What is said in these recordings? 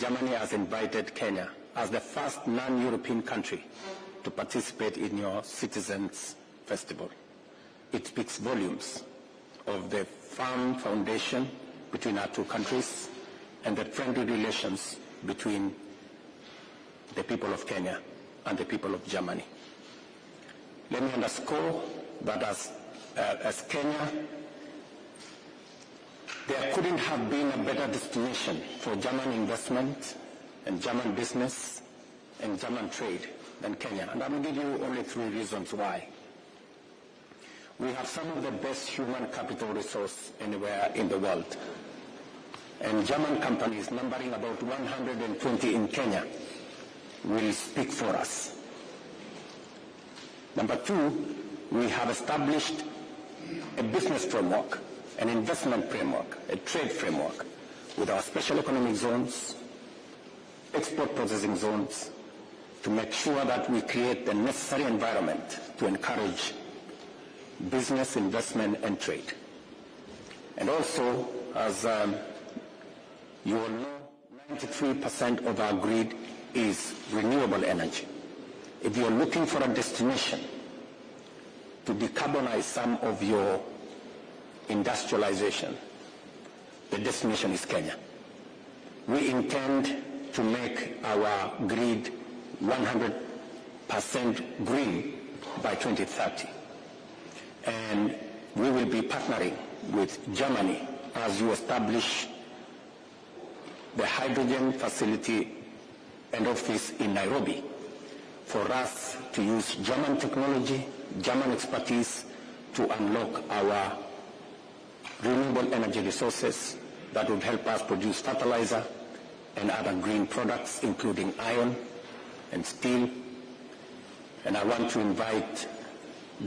Germany has invited Kenya as the first non-European country to participate in your Citizens Festival. It speaks volumes of the firm foundation between our two countries and the friendly relations between the people of Kenya and the people of Germany. Let me underscore that as Kenya, there couldn't have been a better destination for German investment and German business and German trade than Kenya. And I will give you only 3 reasons why. We have some of the best human capital resource anywhere in the world. And German companies numbering about 120 in Kenya will speak for us. Number 2, we have established a business framework, an investment framework, a trade framework with our special economic zones, export processing zones, to make sure that we create the necessary environment to encourage business, investment, and trade. And also, as you all know, 93% of our grid is renewable energy. If you're looking for a destination to decarbonize some of your industrialization, the destination is Kenya. We intend to make our grid 100% green by 2030. And we will be partnering with Germany as you establish the hydrogen facility and office in Nairobi for us to use German technology, German expertise to unlock our renewable energy resources that would help us produce fertilizer and other green products, including iron and steel. And I want to invite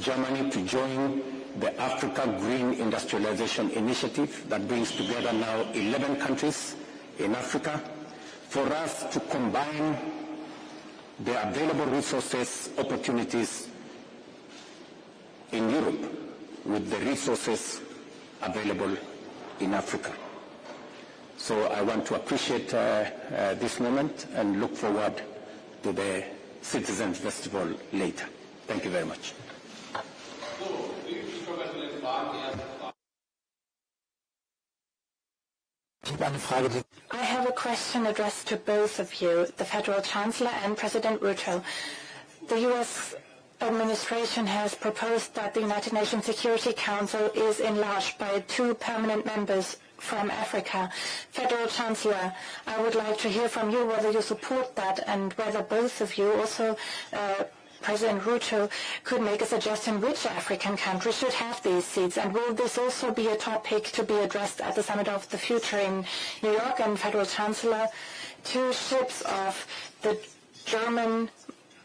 Germany to join the Africa Green Industrialization Initiative that brings together now 11 countries in Africa for us to combine the available resources, opportunities in Europe with the resources available in Africa. So I want to appreciate this moment and look forward to the Citizens Festival later. Thank you very much. I have a question addressed to both of you, the Federal Chancellor and President Ruto. The U.S. administration has proposed that the United Nations Security Council is enlarged by 2 permanent members from Africa. Federal Chancellor, I would like to hear from you whether you support that and whether both of you, also President Ruto, could make a suggestion which African country should have these seats. And will this also be a topic to be addressed at the Summit of the Future in New York? And Federal Chancellor, 2 ships of the German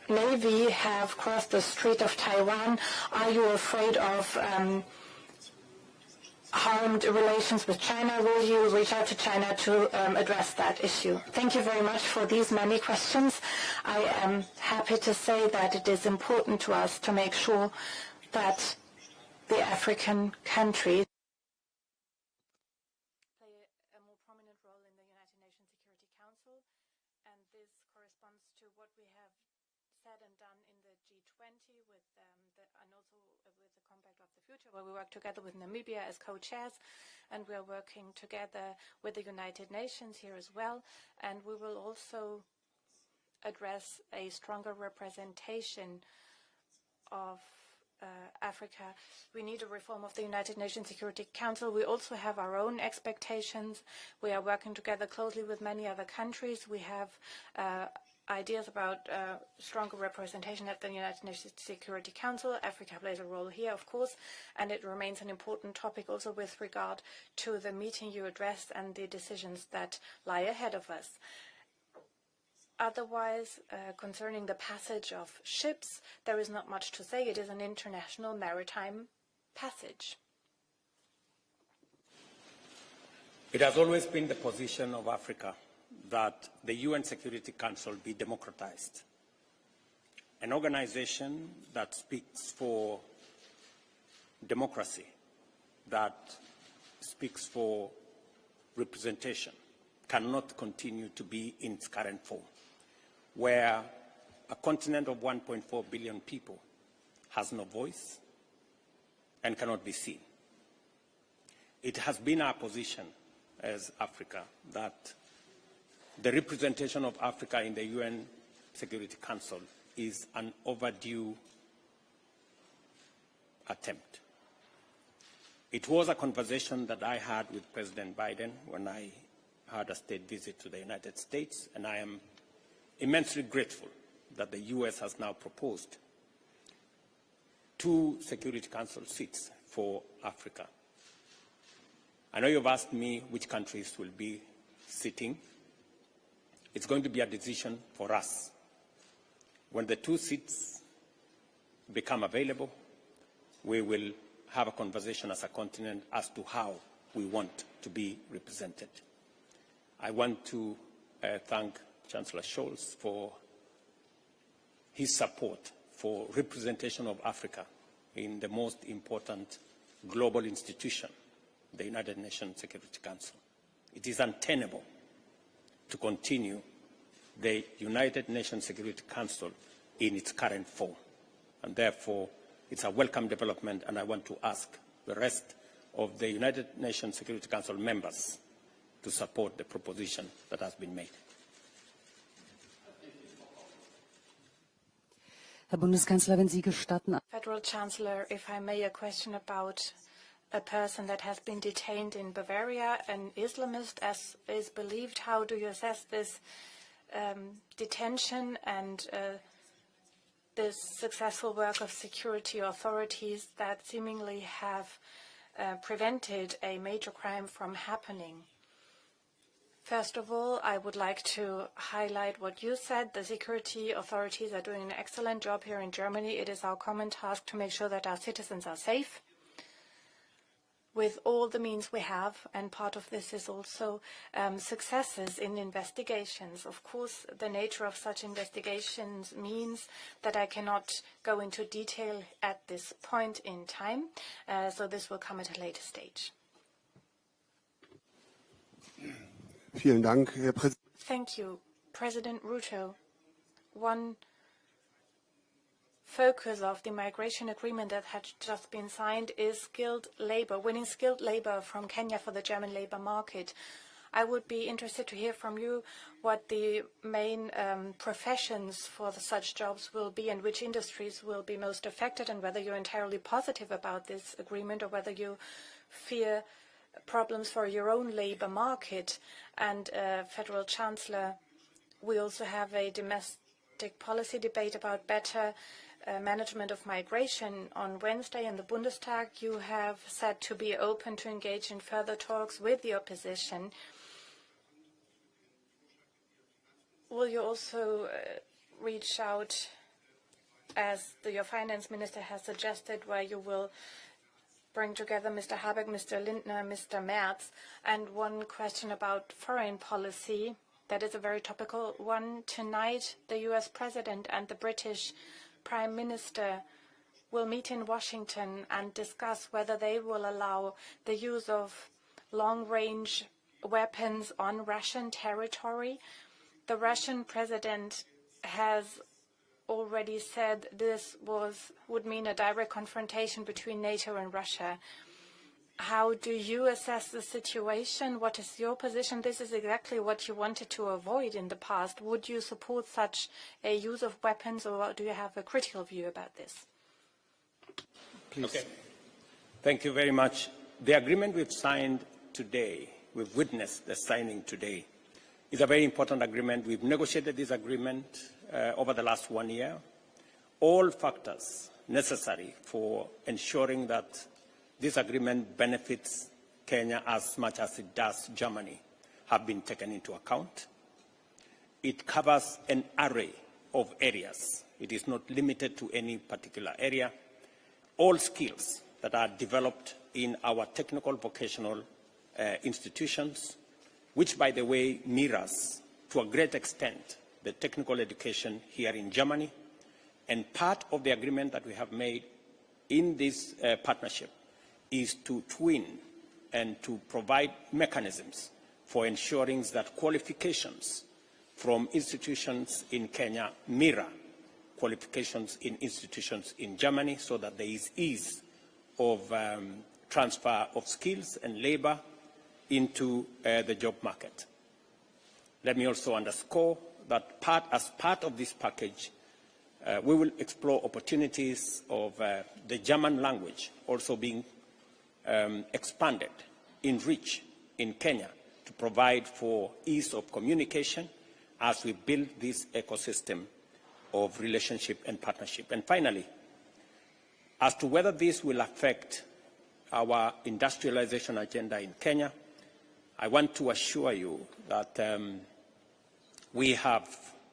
Navy have crossed the Strait of Taiwan. Are you afraid of harmed relations with China? Will you reach out to China to address that issue? Thank you very much for these many questions. I am happy to say that it is important to us to make sure that the African countries play a more prominent role in the United Nations Security Council, and this corresponds to what we have said and done in the G20 with and also with the Compact of the Future, where we work together with Namibia as co-chairs, and we are working together with the United Nations here as well. And we will also address a stronger representation of Africa. We need a reform of the United Nations Security Council. We also have our own expectations. We are working together closely with many other countries. We have ideas about stronger representation at the United Nations Security Council. Africa plays a role here, of course, and it remains an important topic also with regard to the meeting you addressed and the decisions that lie ahead of us. Otherwise, concerning the passage of ships, there is not much to say. It is an international maritime passage. It has always been the position of Africa that the UN Security Council be democratized. An organization that speaks for democracy, that speaks for representation, cannot continue to be in its current form, where a continent of 1.4 billion people has no voice and cannot be seen. It has been our position as Africa that the representation of Africa in the UN Security Council is an overdue attempt. It was a conversation that I had with President Biden when I had a state visit to the United States, and I am immensely grateful that the US has now proposed 2 Security Council seats for Africa. I know you've asked me which countries will be sitting. It's going to be a decision for us. When the 2 seats become available, we will have a conversation as a continent as to how we want to be represented. I want to thank Chancellor Scholz for his support for representation of Africa in the most important global institution, the United Nations Security Council. It is untenable to continue the United Nations Security Council in its current form, and therefore it's a welcome development, and I want to ask the rest of the United Nations Security Council members to support the proposition that has been made. Herr Bundeskanzler, wenn Sie gestatten. Federal Chancellor, if I may, a question about a person that has been detained in Bavaria, an Islamist, as is believed. How do you assess this detention and this successful work of security authorities that seemingly have prevented a major crime from happening? First of all, I would like to highlight what you said. The security authorities are doing an excellent job here in Germany. It is our common task to make sure that our citizens are safe with all the means we have, and part of this is also successes in investigations. Of course, the nature of such investigations means that I cannot go into detail at this point in time, so this will come at a later stage. Vielen Dank, Herr Präsident. Thank you, President Ruto. One focus of the migration agreement that had just been signed is skilled labor, winning skilled labor from Kenya for the German labor market. I would be interested to hear from you what the main professions for such jobs will be and which industries will be most affected, and whether you're entirely positive about this agreement or whether you fear problems for your own labor market. And Federal Chancellor, we also have a domestic policy debate about better management of migration. On Wednesday in the Bundestag, you have said to be open to engage in further talks with the opposition. Will you also reach out, as your finance minister has suggested, where you will bring together Mr. Habeck, Mr. Lindner, Mr. Merz? And one question about foreign policy that is a very topical one. Tonight, the US President and the British Prime Minister will meet in Washington and discuss whether they will allow the use of long-range weapons on Russian territory. The Russian president has already said this would mean a direct confrontation between NATO and Russia. How do you assess the situation? What is your position? This is exactly what you wanted to avoid in the past. Would you support such a use of weapons, or do you have a critical view about this? Please. Okay. Thank you very much. The agreement we've signed today, we've witnessed the signing today, is a very important agreement. We've negotiated this agreement over the last 1 year. All factors necessary for ensuring that this agreement benefits Kenya as much as it does Germany have been taken into account. It covers an array of areas. It is not limited to any particular area. All skills that are developed in our technical vocational institutions, which, by the way, mirrors to a great extent the technical education here in Germany. And part of the agreement that we have made in this partnership is to twin and to provide mechanisms for ensuring that qualifications from institutions in Kenya mirror qualifications in institutions in Germany, so that there is ease of transfer of skills and labor into the job market. Let me also underscore that as part of this package, we will explore opportunities of the German language also being expanded in reach in Kenya to provide for ease of communication as we build this ecosystem of relationship and partnership. And finally, as to whether this will affect our industrialization agenda in Kenya, I want to assure you that we have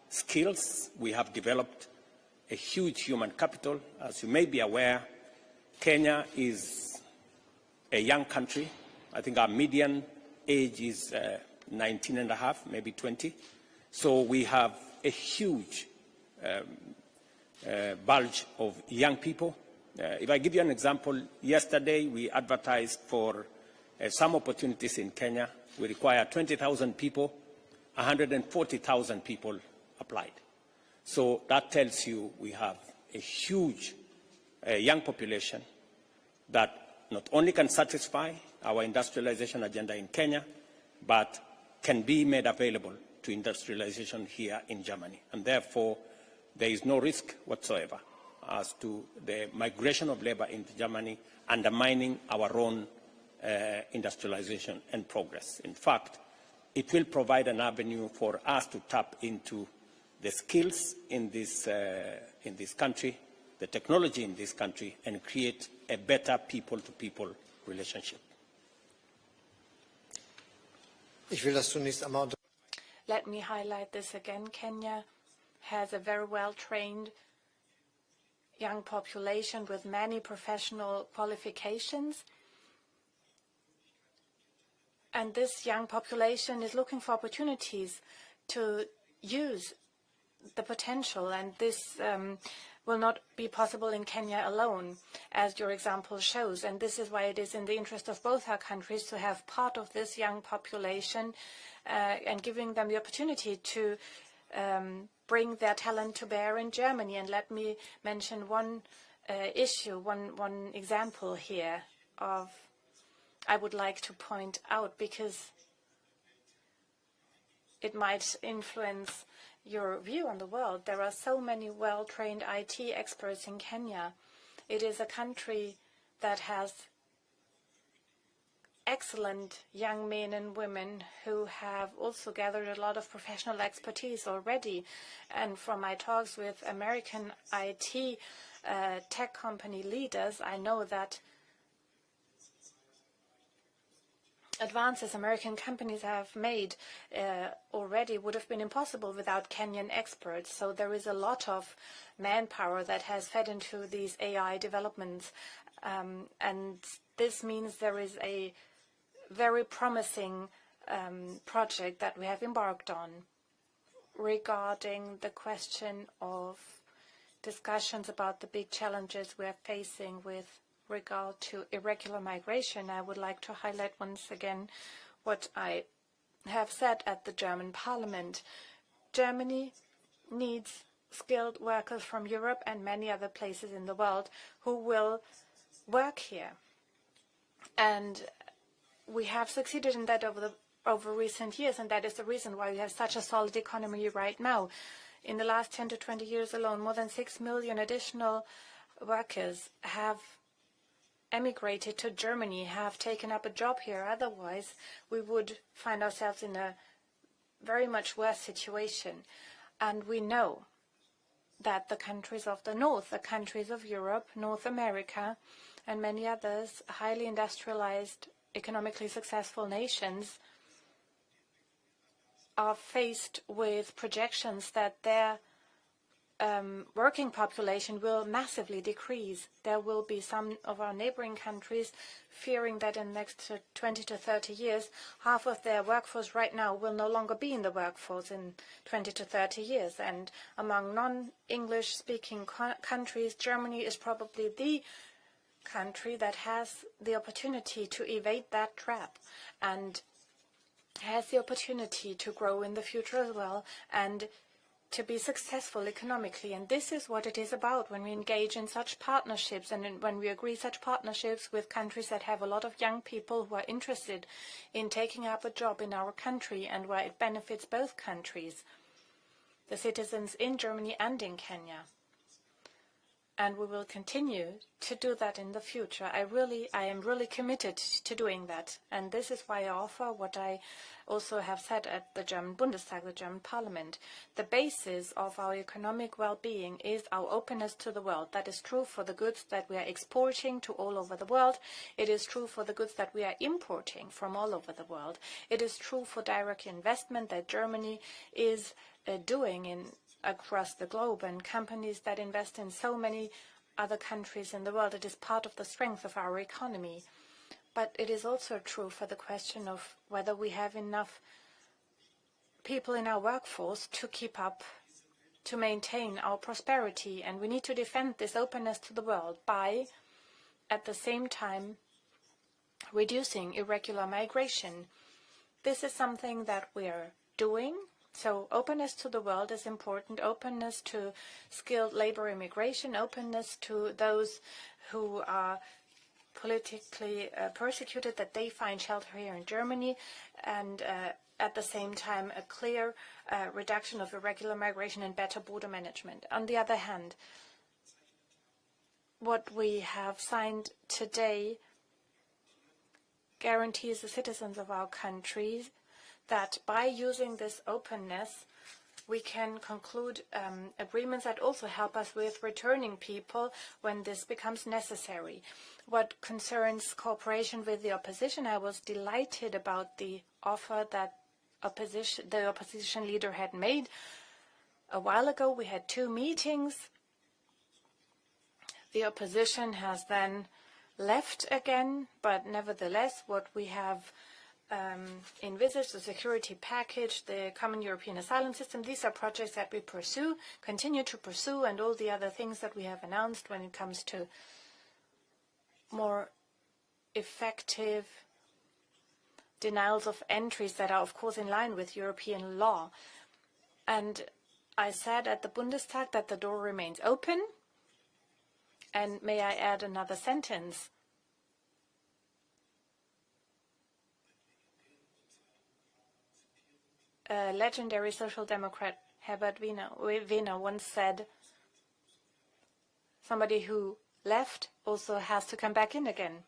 skills, we have developed a huge human capital. As you may be aware, Kenya is a young country. I think our median age is 19 and a half, maybe 20. So we have a huge bulge of young people. If I give you an example, yesterday we advertised for some opportunities in Kenya. We require 20,000 people, 140,000 people applied. So that tells you we have a huge young population that not only can satisfy our industrialization agenda in Kenya, but can be made available to industrialization here in Germany. And therefore, there is no risk whatsoever as to the migration of labor into Germany undermining our own industrialization and progress. In fact, it will provide an avenue for us to tap into the skills in this country, the technology in this country, and create a better people-to-people relationship. Let me highlight this again. Kenya has a very well-trained young population with many professional qualifications. And this young population is looking for opportunities to use the potential, and this will not be possible in Kenya alone, as your example shows. And this is why it is in the interest of both our countries to have part of this young population and giving them the opportunity to bring their talent to bear in Germany. And let me mention one issue, one example here of I would like to point out, because it might influence your view on the world. There are so many well-trained IT experts in Kenya. It is a country that has excellent young men and women who have also gathered a lot of professional expertise already. And from my talks with American IT tech company leaders, I know that advances American companies have made already would have been impossible without Kenyan experts. So there is a lot of manpower that has fed into these AI developments. And this means there is a very promising project that we have embarked on regarding the question of discussions about the big challenges we are facing with regard to irregular migration. I would like to highlight once again what I have said at the German Parliament. Germany needs skilled workers from Europe and many other places in the world who will work here. And we have succeeded in that over recent years, and that is the reason why we have such a solid economy right now. In the last 10 to 20 years alone, more than 6 million additional workers have emigrated to Germany, have taken up a job here. Otherwise, we would find ourselves in a very much worse situation. And we know that the countries of the North, the countries of Europe, North America, and many others, highly industrialized, economically successful nations, are faced with projections that their working population will massively decrease. There will be some of our neighboring countries fearing that in the next 20 to 30 years, half of their workforce right now will no longer be in the workforce in 20 to 30 years. And among non-English speaking countries, Germany is probably the country that has the opportunity to evade that trap. And has the opportunity to grow in the future as well and to be successful economically. And this is what it is about when we engage in such partnerships and when we agree such partnerships with countries that have a lot of young people who are interested in taking up a job in our country and where it benefits both countries, the citizens in Germany and in Kenya. And we will continue to do that in the future. I am really committed to doing that. And this is why I offer what I also have said at the German Bundestag, the German Parliament. The basis of our economic well-being is our openness to the world. That is true for the goods that we are exporting to all over the world. It is true for the goods that we are importing from all over the world. It is true for direct investment that Germany is doing across the globe, and companies that invest in so many other countries in the world. It is part of the strength of our economy. But it is also true for the question of whether we have enough people in our workforce to keep up, to maintain our prosperity. And we need to defend this openness to the world by, at the same time, reducing irregular migration. This is something that we are doing. So openness to the world is important, openness to skilled labor immigration, openness to those who are politically persecuted, that they find shelter here in Germany, and at the same time a clear reduction of irregular migration and better border management. On the other hand, what we have signed today guarantees the citizens of our countries that by using this openness, we can conclude agreements that also help us with returning people when this becomes necessary. What concerns cooperation with the opposition, I was delighted about the offer that the opposition leader had made. A while ago, we had 2 meetings. The opposition has then left again, but nevertheless, what we have envisaged, the security package, the common European asylum system, these are projects that we pursue, continue to pursue, and all the other things that we have announced when it comes to more effective denials of entries that are, of course, in line with European law. And I said at the Bundestag that the door remains open. And may I add another sentence? Legendary Social Democrat Herbert Wehner once said, somebody who left also has to come back in again.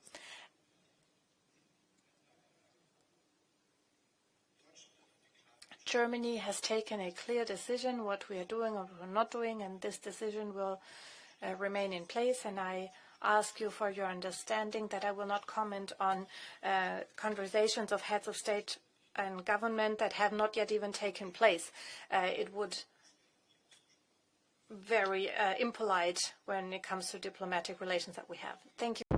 Germany has taken a clear decision what we are doing or what we're not doing, and this decision will remain in place. And I ask you for your understanding that I will not comment on conversations of heads of state and government that have not yet even taken place. It would very impolite when it comes to diplomatic relations that we have. Thank you.